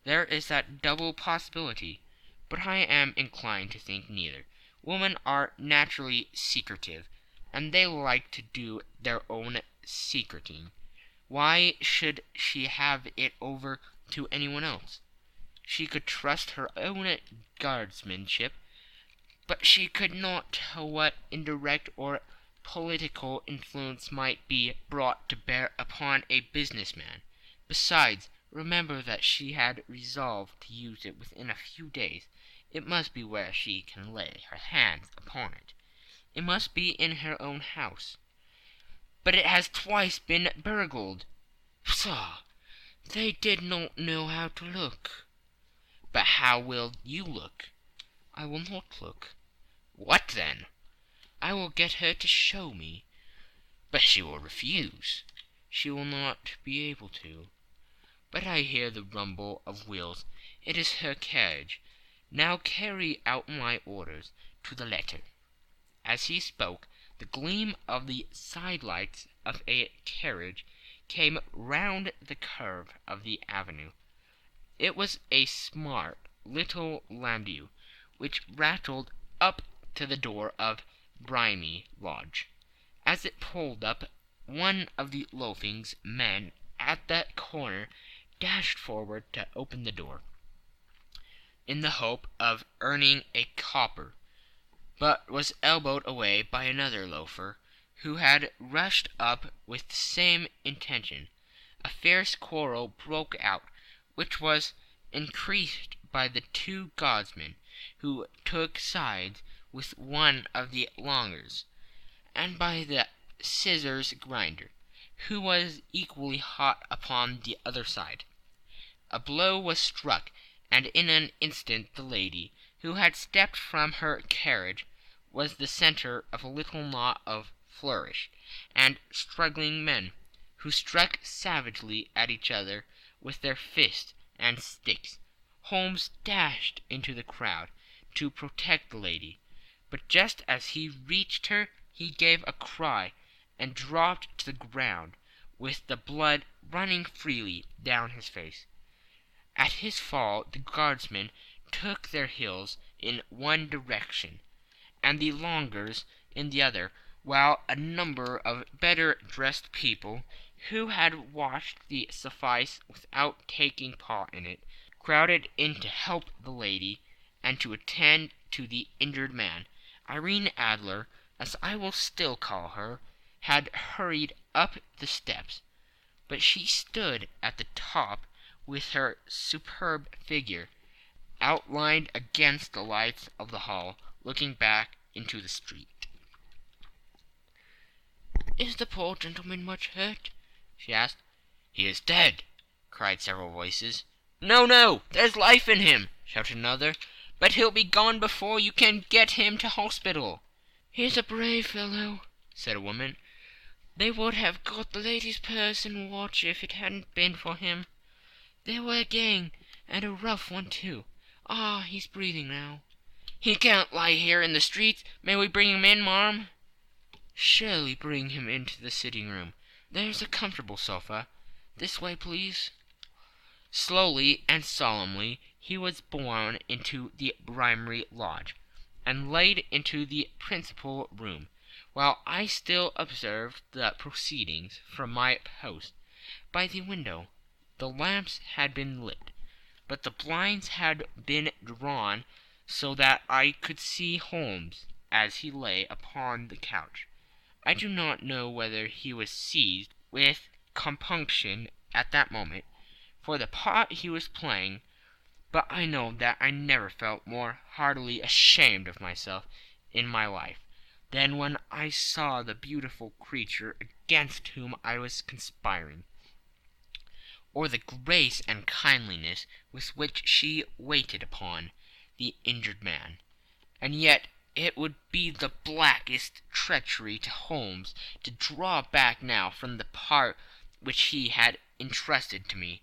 There is that double possibility, but I am inclined to think neither. Women are naturally secretive, and they like to do their own secreting. Why should she have it over to anyone else? She could trust her own guardsmanship, but she could not tell what indirect or political influence might be brought to bear upon a business man. Besides, remember that she had resolved to use it within a few days. It must be where she can lay her hands upon it. It must be in her own house." "But it has twice been burgled." "Pshaw! They did not know how to look." "But how will you look?" "I will not look." "What then?" "I will get her to show me." "But she will refuse." "She will not be able to. But I hear the rumble of wheels. It is her carriage. Now carry out my orders to the letter." As he spoke, the gleam of the side-lights of a carriage came round the curve of the avenue. It was a smart little landau, which rattled up to the door of Bohemia Lodge. As it pulled up, one of the loafing men at the corner dashed forward to open the door, in the hope of earning a copper, but was elbowed away by another loafer, who had rushed up with the same intention. A fierce quarrel broke out, which was increased by the 2 guardsmen, who took sides with one of the lawyers, and by the scissors grinder, who was equally hot upon the other side. A blow was struck, and in an instant the lady, who had stepped from her carriage, was the centre of a little knot of flourish and struggling men, who struck savagely at each other with their fists and sticks. Holmes dashed into the crowd to protect the lady, but just as he reached her he gave a cry and dropped to the ground, with the blood running freely down his face. At his fall the guardsmen took their heels in one direction, and the lawyers in the other, while a number of better-dressed people, who had watched the suffice without taking part in it, crowded in to help the lady and to attend to the injured man. Irene Adler, as I will still call her, had hurried up the steps, but she stood at the top with her superb figure outlined against the lights of the hall, looking back into the street. "Is the poor gentleman much hurt?" she asked. "He is dead," cried several voices. "No, no, there's life in him," shouted another, "but he'll be gone before you can get him to hospital." "He's a brave fellow," said a woman. "They would have got the lady's purse and watch if it hadn't been for him. They were a gang, and a rough one too. Ah, he's breathing now." "He can't lie here in the streets. May we bring him in, marm?" "Surely bring him into the sitting-room. There's a comfortable sofa. This way, please." Slowly and solemnly he was borne into the primary lodge, and laid into the principal room, while I still observed the proceedings from my post by the window. The lamps had been lit, but the blinds had been drawn so that I could see Holmes as he lay upon the couch. I do not know whether he was seized with compunction at that moment for the part he was playing, but I know that I never felt more heartily ashamed of myself in my life than when I saw the beautiful creature against whom I was conspiring, or the grace and kindliness with which she waited upon the injured man. And yet it would be the blackest treachery to Holmes to draw back now from the part which he had entrusted to me.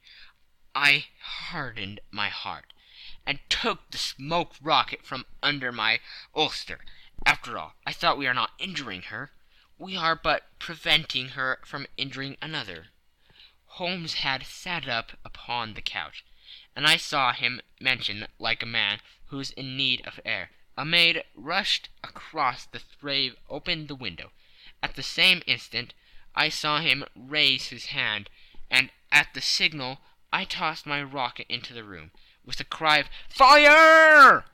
I hardened my heart, and took the smoke rocket from under my ulster. After all, I thought, we are not injuring her. We are but preventing her from injuring another. Holmes had sat up upon the couch, and I saw him mention like a man who is in need of air. A maid rushed across the threshold, opened the window. At the same instant I saw him raise his hand, and at the signal I tossed my rocket into the room, with a cry of "Fire!"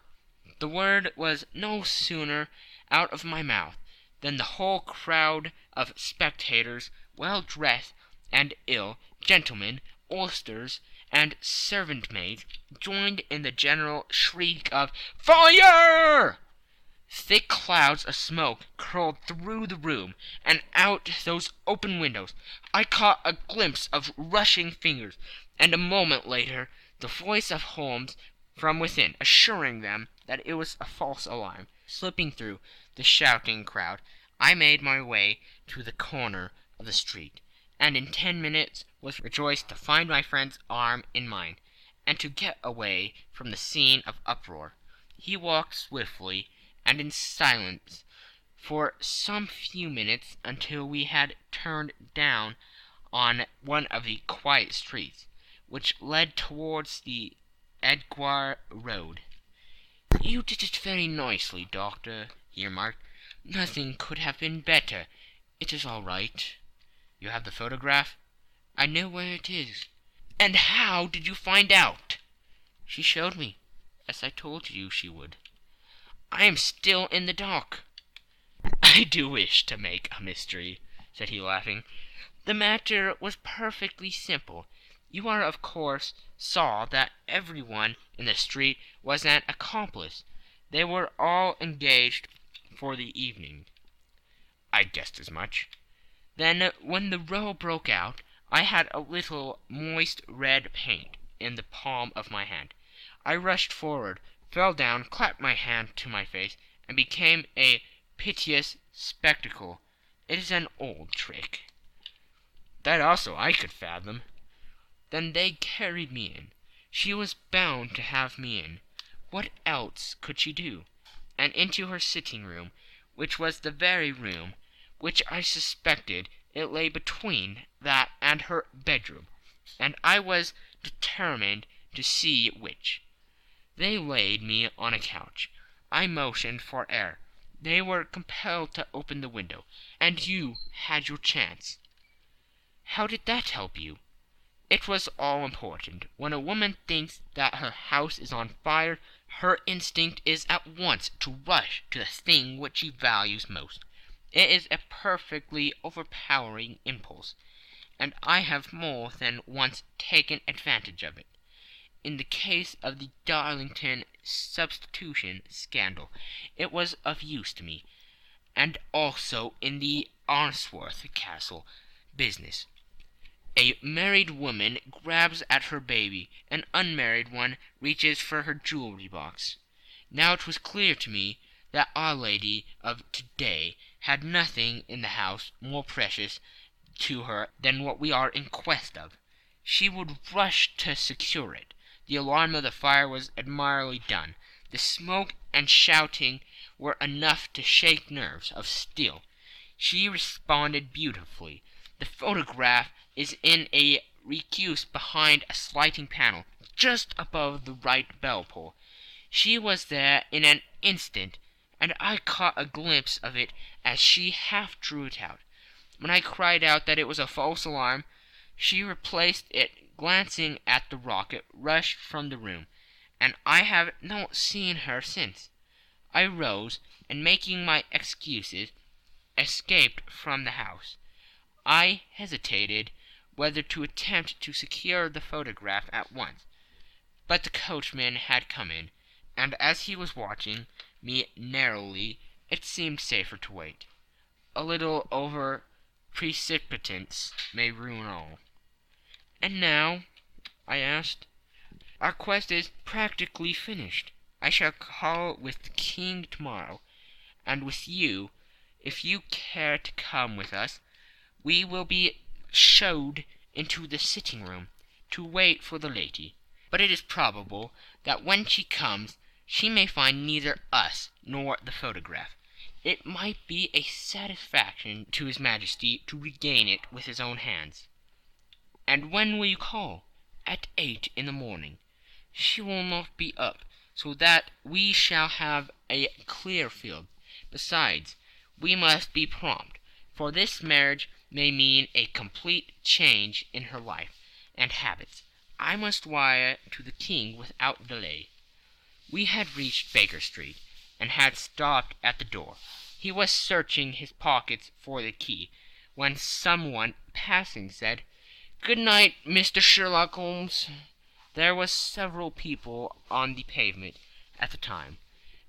The word was no sooner out of my mouth than the whole crowd of spectators, well dressed and ill, gentlemen, ulsters, and servant-maids, joined in the general shriek of "Fire!" Thick clouds of smoke curled through the room, and out those open windows I caught a glimpse of rushing fingers, and a moment later the voice of Holmes from within, assuring them that it was a false alarm. Slipping through the shouting crowd, I made my way to the corner of the street, and in 10 minutes was rejoiced to find my friend's arm in mine, and to get away from the scene of uproar. He walked swiftly and in silence for some few minutes, until we had turned down on one of the quiet streets which led towards the Edgware Road. "You did it very nicely, Doctor," he remarked. "Nothing could have been better. It is all right." "You have the photograph?" "I know where it is." "And how did you find out?" "She showed me, as I told you she would." "I am still in the dark." "I do wish to make a mystery," said he, laughing. "The matter was perfectly simple. You are, of course, saw that everyone in the street was an accomplice. They were all engaged for the evening." "I guessed as much." "Then, when the row broke out, I had a little moist red paint in the palm of my hand. I rushed forward, fell down, clapped my hand to my face, and became a piteous spectacle. It is an old trick." "That also I could fathom." "Then they carried me in. She was bound to have me in. What else could she do? And into her sitting-room, which was the very room which I suspected. It lay between that and her bedroom, and I was determined to see which. They laid me on a couch. I motioned for air. They were compelled to open the window, and you had your chance." "How did that help you?" "It was all important. When a woman thinks that her house is on fire, her instinct is at once to rush to the thing which she values most. It is a perfectly overpowering impulse, and I have more than once taken advantage of it. In the case of the Darlington substitution scandal it was of use to me, and also in the Arnsworth Castle business. A married woman grabs at her baby, an unmarried one reaches for her jewelry box. Now it was clear to me that Our Lady of to-day had nothing in the house more precious to her than what we are in quest of. She would rush to secure it. The alarm of the fire was admirably done. The smoke and shouting were enough to shake nerves of steel. She responded beautifully. The photograph is in a recused behind a sliding panel just above the right bell pull. She was there in an instant, and I caught a glimpse of it as she half drew it out. When I cried out that it was a false alarm, she replaced it, glancing at the rocket, rushed from the room, and I have not seen her since. I rose, and making my excuses, escaped from the house. I hesitated whether to attempt to secure the photograph at once, but the coachman had come in, and as he was watching me narrowly, it seemed safer to wait. A little over precipitance may ruin all. "And now?" I asked. "Our quest is practically finished. I shall call with the king tomorrow, and with you, if you care to come with us. We will be showed into the sitting-room to wait for the lady. But it is probable that when she comes she may find neither us nor the photograph. It might be a satisfaction to his Majesty to regain it with his own hands." "And when will you call?" "At 8 in the morning. She will not be up, so that we shall have a clear field. Besides, we must be prompt, for this marriage may mean a complete change in her life and habits. I must wire to the king without delay." We had reached Baker Street, and had stopped at the door. He was searching his pockets for the key, when someone passing said, "Good night, Mr. Sherlock Holmes." There were several people on the pavement at the time,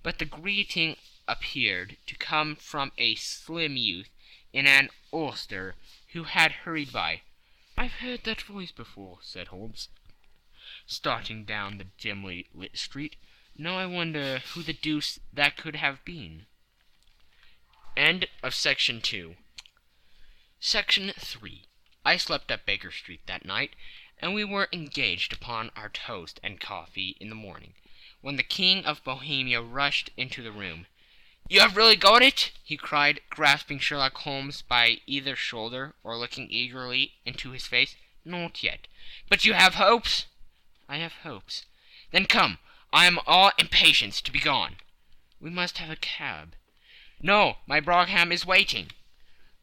but the greeting appeared to come from a slim youth in an ulster who had hurried by. "I've heard that voice before," said Holmes, starting down the dimly lit street. "Now I wonder who the deuce that could have been." End of Section 2. Section 3. I slept at Baker Street that night, and we were engaged upon our toast and coffee in the morning, when the King of Bohemia rushed into the room. "You have really got it?" he cried, grasping Sherlock Holmes by either shoulder, or looking eagerly into his face. "Not yet." "But you have hopes?" "I have hopes." "Then come. I am all impatience to be gone." "We must have a cab." "No, my brougham is waiting."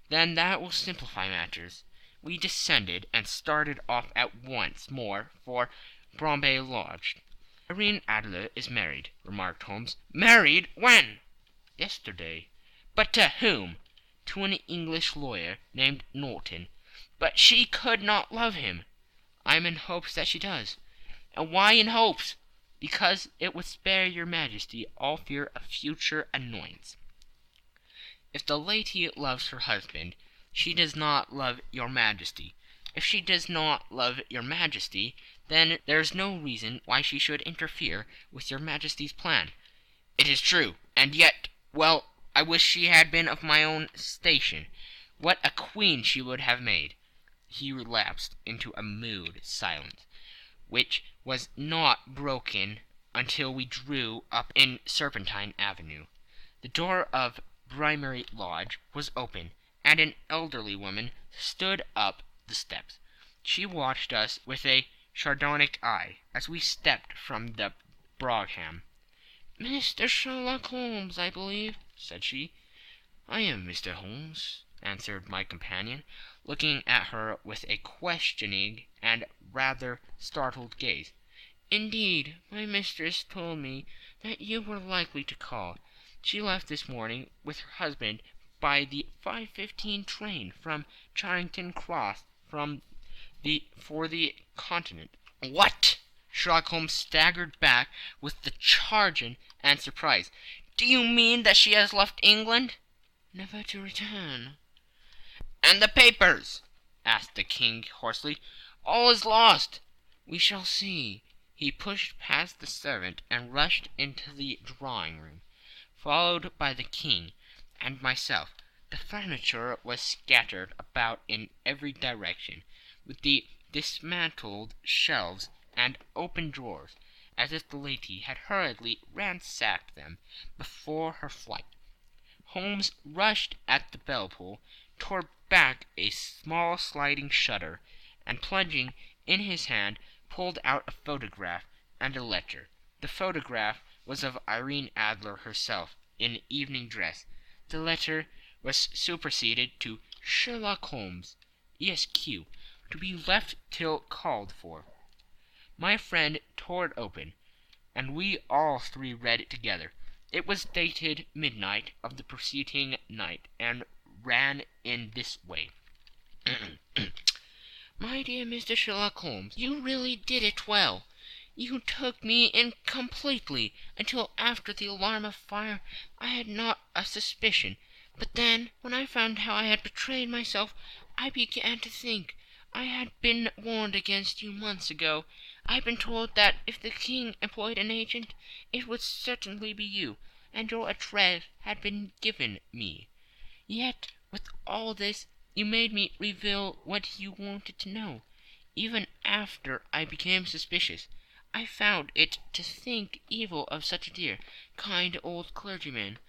"Then that will simplify matters." We descended, and started off at once more for Bombay Lodge. "Irene Adler is married," remarked Holmes. "Married? When?" "Yesterday." "But to whom?" "To an English lawyer named Norton." "But she could not love him." "I am in hopes that she does." "And why in hopes?" "Because it would spare your Majesty all fear of future annoyance. If the lady loves her husband, she does not love your Majesty. If she does not love your Majesty, then there is no reason why she should interfere with your Majesty's plan." "It is true, and yet, well, I wish she had been of my own station. What a queen she would have made." He relapsed into a mood silence, which was not broken until we drew up in Serpentine Avenue. The door of Bohemia Lodge was open, and an elderly woman stood up the steps. She watched us with a sardonic eye as we stepped from the brougham. "Mr. Sherlock Holmes, I believe," said she. "I am Mr. Holmes," answered my companion, looking at her with a questioning and rather startled gaze. "Indeed, my mistress told me that you were likely to call. She left this morning with her husband by the 5:15 train from Charing Cross for the Continent." "What?" Sherlock Holmes staggered back with the charge and surprise. "Do you mean that she has left England?" "Never to return." "And the papers?" asked the king hoarsely. "All is lost." "We shall see." He pushed past the servant and rushed into the drawing-room, followed by the king and myself. The furniture was scattered about in every direction, with the dismantled shelves and open drawers, as if the lady had hurriedly ransacked them before her flight. Holmes rushed at the bell-pull, tore back a small sliding shutter, and plunging in his hand, pulled out a photograph and a letter. The photograph was of Irene Adler herself, in evening dress. The letter was superseded to Sherlock Holmes, Esq., to be left till called for. My friend tore it open, and we all three read it together. It was dated midnight of the preceding night, and ran in this way. My dear Mr. Sherlock Holmes, you really did it well. You took me in completely. Until after the alarm of fire I had not a suspicion. But then, when I found how I had betrayed myself, I began to think. I had been warned against you months ago. I had been told that if the king employed an agent, it would certainly be you, and your address had been given me. Yet, with all this, you made me reveal what you wanted to know. Even after I became suspicious, I found it to think evil of such a dear, kind old clergyman.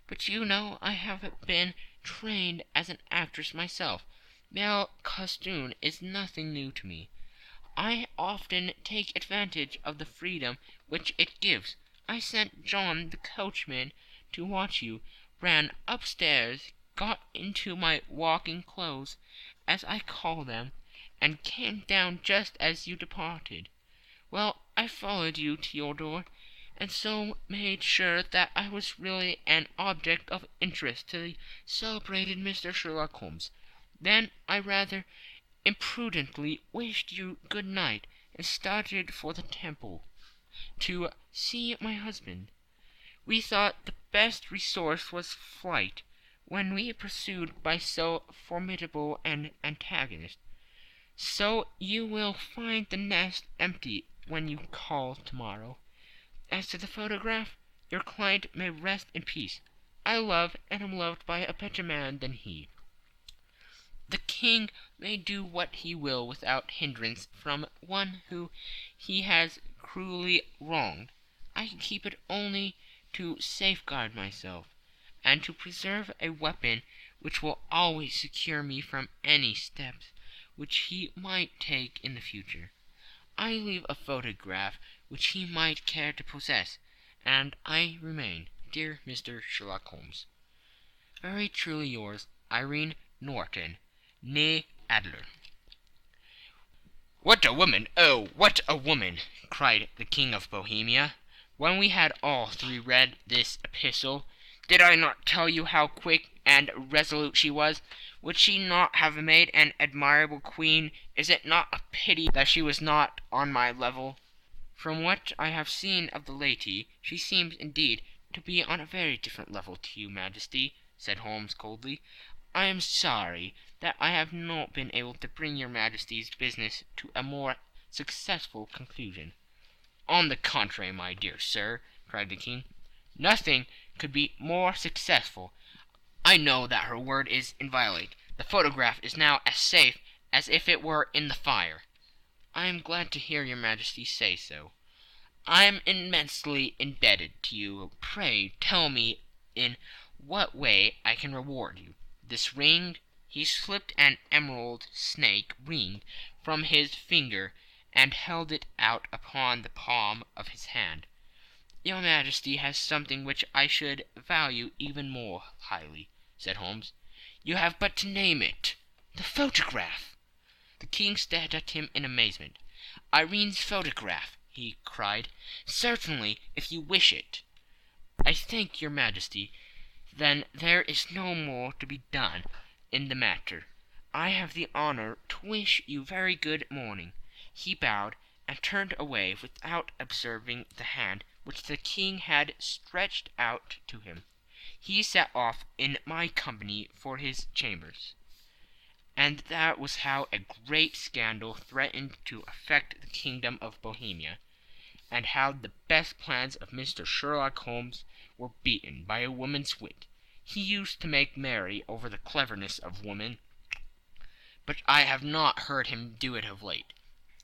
But you know I have been trained as an actress myself. Male costume is nothing new to me. I often take advantage of the freedom which it gives. I sent John the coachman to watch you, ran upstairs, got into my walking clothes, as I call them, and came down just as you departed. Well, I followed you to your door, and so made sure that I was really an object of interest to the celebrated Mr. Sherlock Holmes. Then I rather imprudently wished you good night, and started for the Temple to see my husband. We thought the best resource was flight, when we pursued by so formidable an antagonist. So you will find the nest empty when you call tomorrow. As to the photograph, your client may rest in peace. I love and am loved by a better man than he. The king may do what he will without hindrance from one whom he has cruelly wronged. I can keep it only to safeguard myself, and to preserve a weapon which will always secure me from any steps which he might take in the future. I leave a photograph which he might care to possess, and I remain, dear Mr. Sherlock Holmes, very truly yours, Irene Norton, née Adler. "What a woman! Oh, what a woman!" cried the King of Bohemia, when we had all three read this epistle. "Did I not tell you how quick and resolute she was? Would she not have made an admirable queen? Is it not a pity that she was not on my level?" "From what I have seen of the lady, she seems indeed to be on a very different level to you, Majesty," said Holmes coldly. "I am sorry that I have not been able to bring your Majesty's business to a more successful conclusion." "On the contrary, my dear sir," cried the King, "nothing could be more successful. I know that her word is inviolate. The photograph is now as safe as if it were in the fire." "I am glad to hear your Majesty say so." "I am immensely indebted to you. Pray tell me in what way I can reward you. This ring—" He slipped an emerald snake ring from his finger and held it out upon the palm of his hand. "Your Majesty has something which I should value even more highly," said Holmes. "You have but to name it." "The photograph!" The King stared at him in amazement. "Irene's photograph!" he cried. "Certainly, if you wish it." "I thank your Majesty. Then there is no more to be done in the matter. I have the honor to wish you very good morning." He bowed and turned away without observing the hand which the King had stretched out to him. He set off in my company for his chambers. And that was how a great scandal threatened to affect the kingdom of Bohemia, and how the best plans of Mr. Sherlock Holmes were beaten by a woman's wit. He used to make merry over the cleverness of women, but I have not heard him do it of late.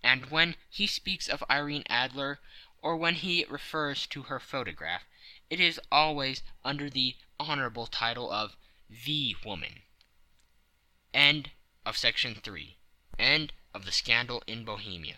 And when he speaks of Irene Adler, or when he refers to her photograph, it is always under the honorable title of the woman. End of section 3. End of the scandal in Bohemia.